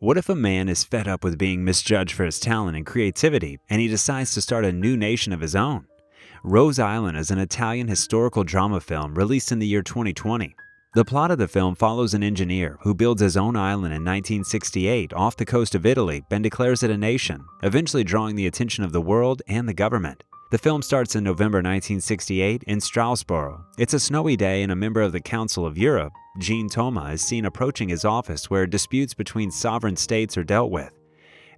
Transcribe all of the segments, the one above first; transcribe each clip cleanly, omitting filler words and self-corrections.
What if a man is fed up with being misjudged for his talent and creativity, and he decides to start a new nation of his own? Rose Island is an Italian historical drama film released in the year 2020. The plot of the film follows an engineer who builds his own island in 1968 off the coast of Italy and declares it a nation, eventually drawing the attention of the world and the government. The film starts in November 1968 in Strasbourg. It's a snowy day and a member of the Council of Europe, Jean Thomas, is seen approaching his office where disputes between sovereign states are dealt with.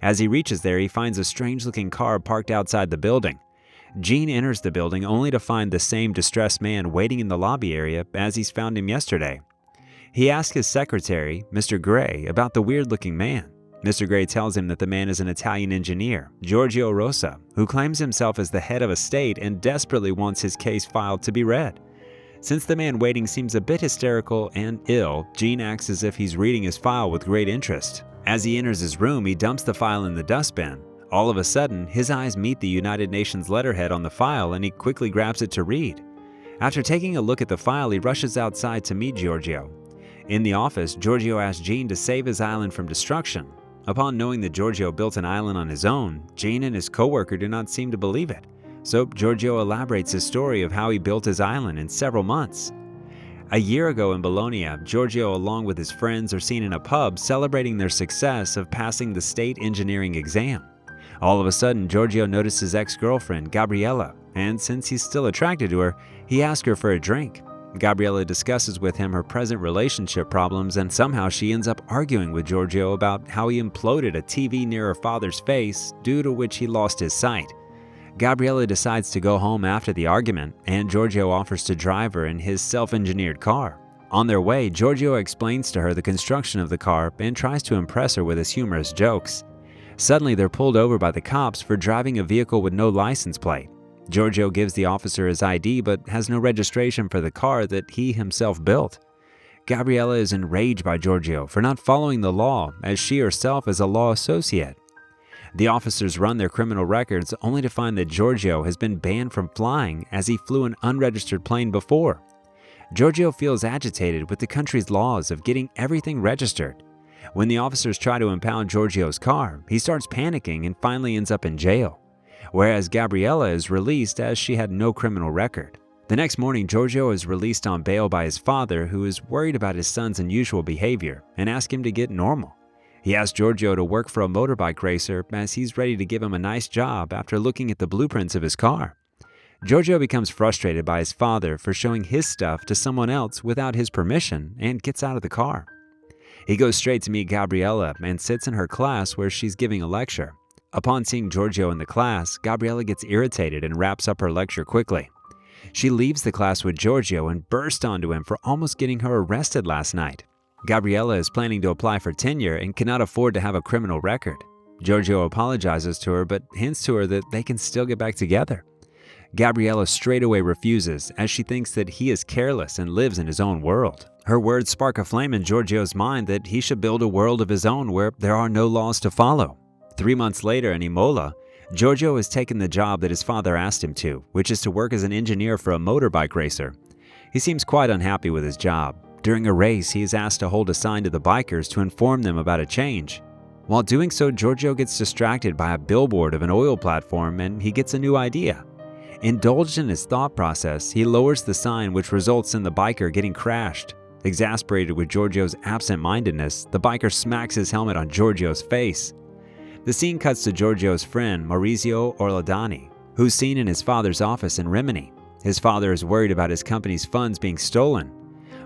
As he reaches there, he finds a strange-looking car parked outside the building. Jean enters the building only to find the same distressed man waiting in the lobby area as he's found him yesterday. He asks his secretary, Mr. Gray, about the weird-looking man. Mr. Gray tells him that the man is an Italian engineer, Giorgio Rosa, who claims himself as the head of a state and desperately wants his case filed to be read. Since the man waiting seems a bit hysterical and ill, Jean acts as if he's reading his file with great interest. As he enters his room, he dumps the file in the dustbin. All of a sudden, his eyes meet the United Nations letterhead on the file and he quickly grabs it to read. After taking a look at the file, he rushes outside to meet Giorgio. In the office, Giorgio asks Jean to save his island from destruction. Upon knowing that Giorgio built an island on his own, Jean and his co-worker do not seem to believe it. So Giorgio elaborates his story of how he built his island in several months. A year ago in Bologna, Giorgio along with his friends are seen in a pub celebrating their success of passing the state engineering exam. All of a sudden, Giorgio notices his ex-girlfriend, Gabriella, and since he's still attracted to her, he asks her for a drink. Gabriella discusses with him her present relationship problems, and somehow she ends up arguing with Giorgio about how he imploded a TV near her father's face, due to which he lost his sight. Gabriella decides to go home after the argument, and Giorgio offers to drive her in his self-engineered car. On their way, Giorgio explains to her the construction of the car and tries to impress her with his humorous jokes. Suddenly, they're pulled over by the cops for driving a vehicle with no license plate. Giorgio gives the officer his ID but has no registration for the car that he himself built. Gabriella is enraged by Giorgio for not following the law, as she herself is a law associate. The officers run their criminal records only to find that Giorgio has been banned from flying as he flew an unregistered plane before. Giorgio feels agitated with the country's laws of getting everything registered. When the officers try to impound Giorgio's car, he starts panicking and finally ends up in jail, whereas Gabriella is released as she had no criminal record. The next morning, Giorgio is released on bail by his father, who is worried about his son's unusual behavior and asks him to get normal. He asks Giorgio to work for a motorbike racer as he's ready to give him a nice job after looking at the blueprints of his car. Giorgio becomes frustrated by his father for showing his stuff to someone else without his permission and gets out of the car. He goes straight to meet Gabriella and sits in her class where she's giving a lecture. Upon seeing Giorgio in the class, Gabriella gets irritated and wraps up her lecture quickly. She leaves the class with Giorgio and bursts onto him for almost getting her arrested last night. Gabriella is planning to apply for tenure and cannot afford to have a criminal record. Giorgio apologizes to her but hints to her that they can still get back together. Gabriella straightaway refuses as she thinks that he is careless and lives in his own world. Her words spark a flame in Giorgio's mind that he should build a world of his own where there are no laws to follow. 3 months later in Imola, Giorgio has taken the job that his father asked him to, which is to work as an engineer for a motorbike racer. He seems quite unhappy with his job. During a race, he is asked to hold a sign to the bikers to inform them about a change. While doing so, Giorgio gets distracted by a billboard of an oil platform and he gets a new idea. Indulged in his thought process, he lowers the sign, which results in the biker getting crashed. Exasperated with Giorgio's absent-mindedness, the biker smacks his helmet on Giorgio's face. The scene cuts to Giorgio's friend, Maurizio Orlandani, who's seen in his father's office in Rimini. His father is worried about his company's funds being stolen.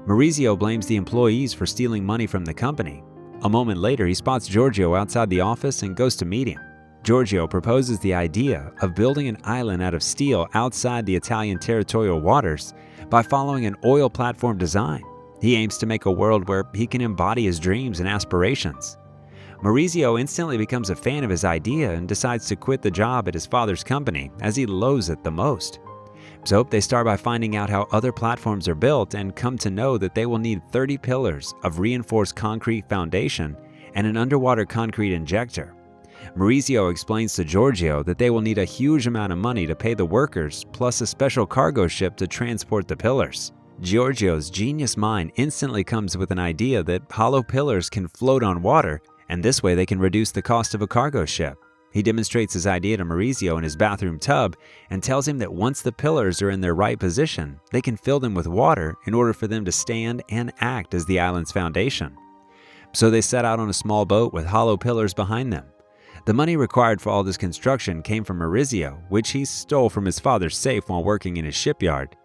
Maurizio blames the employees for stealing money from the company. A moment later, he spots Giorgio outside the office and goes to meet him. Giorgio proposes the idea of building an island out of steel outside the Italian territorial waters by following an oil platform design. He aims to make a world where he can embody his dreams and aspirations. Maurizio instantly becomes a fan of his idea and decides to quit the job at his father's company as he loathes it the most. So they start by finding out how other platforms are built and come to know that they will need 30 pillars of reinforced concrete foundation and an underwater concrete injector. Maurizio explains to Giorgio that they will need a huge amount of money to pay the workers, plus a special cargo ship to transport the pillars. Giorgio's genius mind instantly comes with an idea that hollow pillars can float on water and this way they can reduce the cost of a cargo ship. He demonstrates his idea to Maurizio in his bathroom tub and tells him that once the pillars are in their right position, they can fill them with water in order for them to stand and act as the island's foundation. So they set out on a small boat with hollow pillars behind them. The money required for all this construction came from Maurizio, which he stole from his father's safe while working in his shipyard.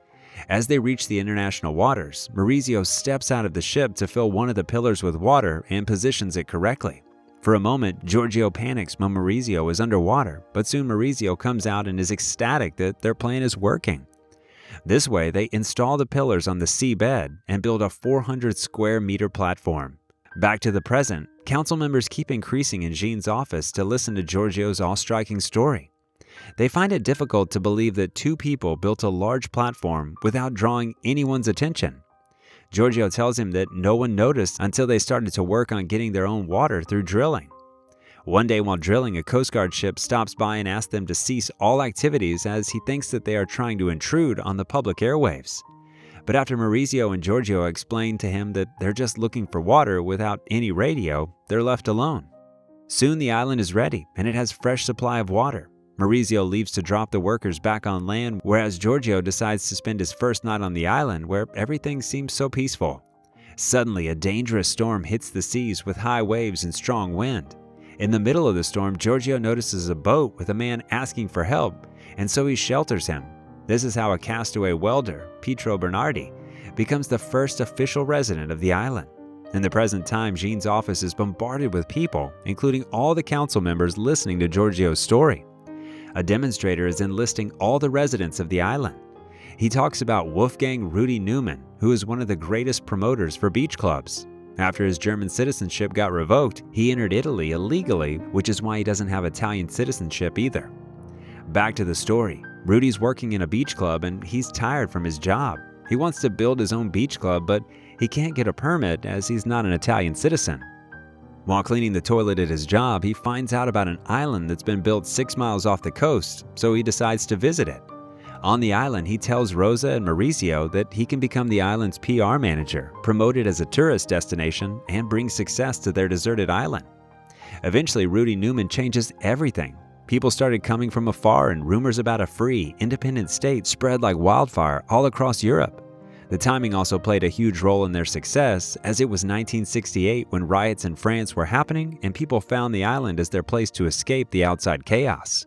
As they reach the international waters, Maurizio steps out of the ship to fill one of the pillars with water and positions it correctly. For a moment, Giorgio panics when Maurizio is underwater, but soon Maurizio comes out and is ecstatic that their plan is working. This way, they install the pillars on the seabed and build a 400 square meter platform. Back to the present, council members keep increasing in Jean's office to listen to Giorgio's awe-striking story. They find it difficult to believe that two people built a large platform without drawing anyone's attention. Giorgio tells him that no one noticed until they started to work on getting their own water through drilling. One day while drilling, a Coast Guard ship stops by and asks them to cease all activities as he thinks that they are trying to intrude on the public airwaves. But after Maurizio and Giorgio explain to him that they're just looking for water without any radio, they're left alone. Soon the island is ready and it has fresh supply of water. Maurizio leaves to drop the workers back on land, whereas Giorgio decides to spend his first night on the island where everything seems so peaceful. Suddenly, a dangerous storm hits the seas with high waves and strong wind. In the middle of the storm, Giorgio notices a boat with a man asking for help, and so he shelters him. This is how a castaway welder, Pietro Bernardi, becomes the first official resident of the island. In the present time, Jean's office is bombarded with people, including all the council members listening to Giorgio's story. A demonstrator is enlisting all the residents of the island. He talks about Wolfgang Rudy Neumann, who is one of the greatest promoters for beach clubs. After his German citizenship got revoked, he entered Italy illegally, which is why he doesn't have Italian citizenship either. Back to the story. Rudy's working in a beach club and he's tired from his job. He wants to build his own beach club, but he can't get a permit as he's not an Italian citizen. While cleaning the toilet at his job, he finds out about an island that's been built 6 miles off the coast, so he decides to visit it. On the island, he tells Rosa and Maurizio that he can become the island's PR manager, promote it as a tourist destination, and bring success to their deserted island. Eventually, Rudy Neumann changes everything. People started coming from afar and rumors about a free, independent state spread like wildfire all across Europe. The timing also played a huge role in their success, as it was 1968 when riots in France were happening and people found the island as their place to escape the outside chaos.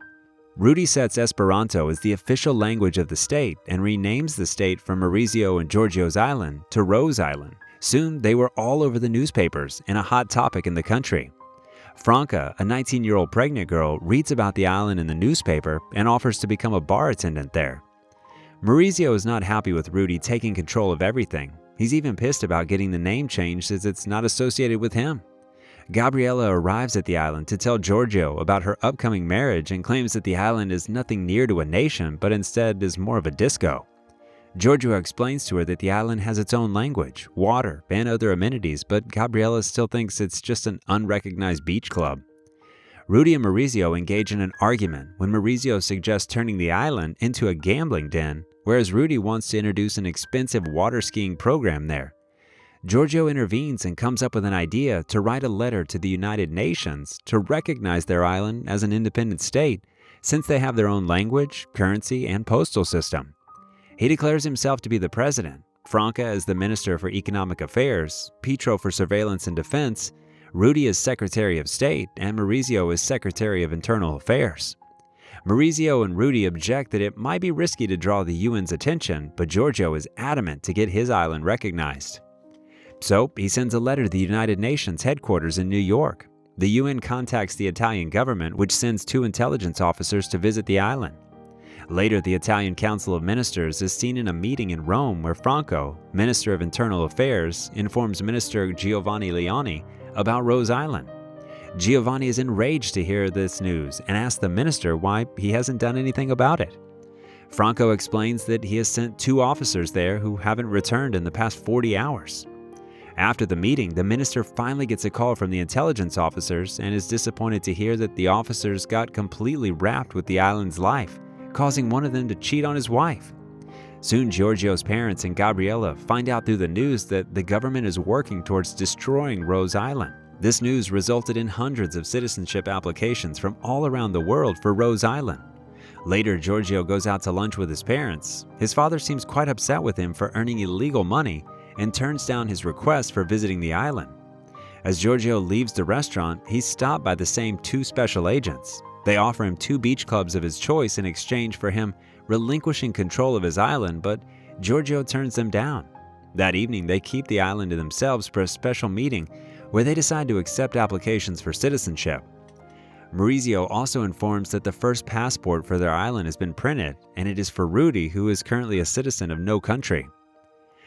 Rudy sets Esperanto as the official language of the state and renames the state from Maurizio and Giorgio's island to Rose Island. Soon, they were all over the newspapers and a hot topic in the country. Franca, a 19-year-old pregnant girl, reads about the island in the newspaper and offers to become a bar attendant there. Maurizio is not happy with Rudy taking control of everything. He's even pissed about getting the name changed as it's not associated with him. Gabriella arrives at the island to tell Giorgio about her upcoming marriage and claims that the island is nothing near to a nation, but instead is more of a disco. Giorgio explains to her that the island has its own language, water, and other amenities, but Gabriella still thinks it's just an unrecognized beach club. Rudy and Maurizio engage in an argument when Maurizio suggests turning the island into a gambling den, whereas Rudy wants to introduce an expensive water skiing program there. Giorgio intervenes and comes up with an idea to write a letter to the United Nations to recognize their island as an independent state, since they have their own language, currency, and postal system. He declares himself to be the president, Franca as the Minister for Economic Affairs, Pietro for Surveillance and Defense, Rudy is Secretary of State, and Maurizio is Secretary of Internal Affairs. Maurizio and Rudy object that it might be risky to draw the UN's attention, but Giorgio is adamant to get his island recognized. So he sends a letter to the United Nations headquarters in New York. The UN contacts the Italian government, which sends 2 intelligence officers to visit the island. Later, the Italian Council of Ministers is seen in a meeting in Rome where Franco, Minister of Internal Affairs, informs Minister Giovanni Leoni about Rose Island. Giovanni is enraged to hear this news and asks the minister why he hasn't done anything about it. Franco explains that he has sent 2 officers there who haven't returned in the past 40 hours. After the meeting, the minister finally gets a call from the intelligence officers and is disappointed to hear that the officers got completely wrapped with the island's life, causing one of them to cheat on his wife. Soon, Giorgio's parents and Gabriella find out through the news that the government is working towards destroying Rose Island. This news resulted in hundreds of citizenship applications from all around the world for Rose Island. Later, Giorgio goes out to lunch with his parents. His father seems quite upset with him for earning illegal money and turns down his request for visiting the island. As Giorgio leaves the restaurant, he's stopped by the same two special agents. They offer him 2 beach clubs of his choice in exchange for him relinquishing control of his island, but Giorgio turns them down. That evening, they keep the island to themselves for a special meeting where they decide to accept applications for citizenship. Maurizio also informs that the first passport for their island has been printed, and it is for Rudy, who is currently a citizen of no country.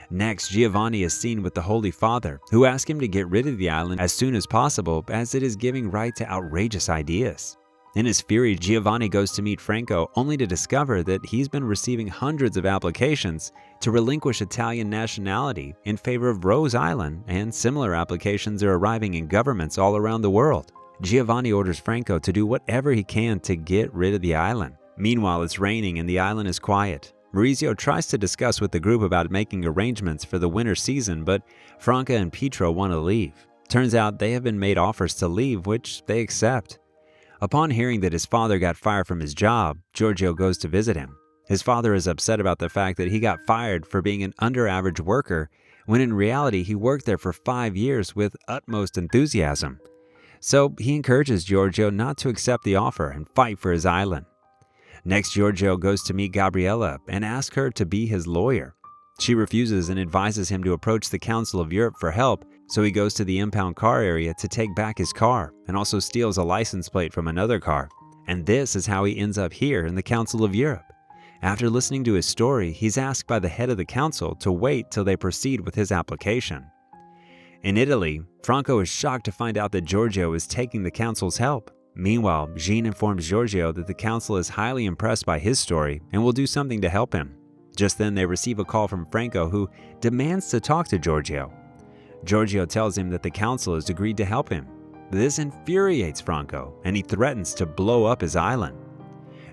Next, Giovanni is seen with the Holy Father, who asks him to get rid of the island as soon as possible, as it is giving right to outrageous ideas. In his fury, Giovanni goes to meet Franco, only to discover that he's been receiving hundreds of applications to relinquish Italian nationality in favor of Rose Island, and similar applications are arriving in governments all around the world. Giovanni orders Franco to do whatever he can to get rid of the island. Meanwhile, it's raining and the island is quiet. Maurizio tries to discuss with the group about making arrangements for the winter season, but Franca and Pietro want to leave. Turns out they have been made offers to leave, which they accept. Upon hearing that his father got fired from his job, Giorgio goes to visit him. His father is upset about the fact that he got fired for being an under-average worker, when in reality he worked there for 5 years with utmost enthusiasm. So he encourages Giorgio not to accept the offer and fight for his island. Next, Giorgio goes to meet Gabriella and asks her to be his lawyer. She refuses and advises him to approach the Council of Europe for help, so he goes to the impound car area to take back his car and also steals a license plate from another car. And this is how he ends up here in the Council of Europe. After listening to his story, he's asked by the head of the council to wait till they proceed with his application. In Italy, Franco is shocked to find out that Giorgio is taking the council's help. Meanwhile, Jean informs Giorgio that the council is highly impressed by his story and will do something to help him. Just then, they receive a call from Franco, who demands to talk to Giorgio. Giorgio tells him that the council has agreed to help him. This infuriates Franco, and he threatens to blow up his island.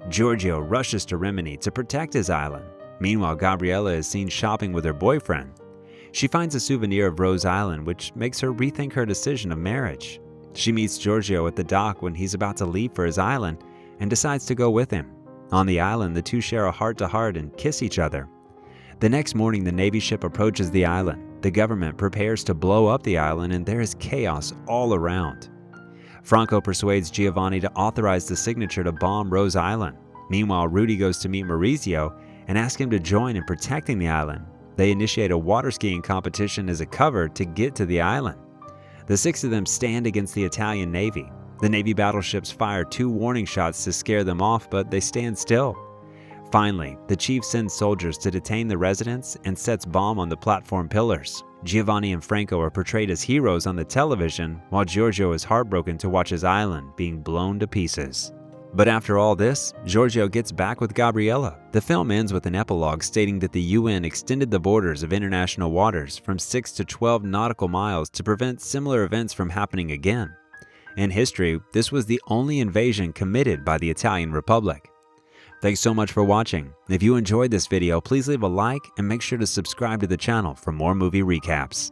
Giorgio rushes to Rimini to protect his island. Meanwhile, Gabriella is seen shopping with her boyfriend. She finds a souvenir of Rose Island, which makes her rethink her decision of marriage. She meets Giorgio at the dock when he's about to leave for his island and decides to go with him. On the island, the two share a heart-to-heart and kiss each other. The next morning, the Navy ship approaches the island. The government prepares to blow up the island, and there is chaos all around. Franco persuades Giovanni to authorize the signature to bomb Rose Island. Meanwhile, Rudy goes to meet Maurizio and asks him to join in protecting the island. They initiate a water skiing competition as a cover to get to the island. The 6 of them stand against the Italian Navy. The Navy battleships fire 2 warning shots to scare them off, but they stand still. Finally, the chief sends soldiers to detain the residents and sets bomb on the platform pillars. Giovanni and Franco are portrayed as heroes on the television, while Giorgio is heartbroken to watch his island being blown to pieces. But after all this, Giorgio gets back with Gabriella. The film ends with an epilogue stating that the UN extended the borders of international waters from 6 to 12 nautical miles to prevent similar events from happening again. In history, this was the only invasion committed by the Italian Republic. Thanks so much for watching. If you enjoyed this video, please leave a like and make sure to subscribe to the channel for more movie recaps.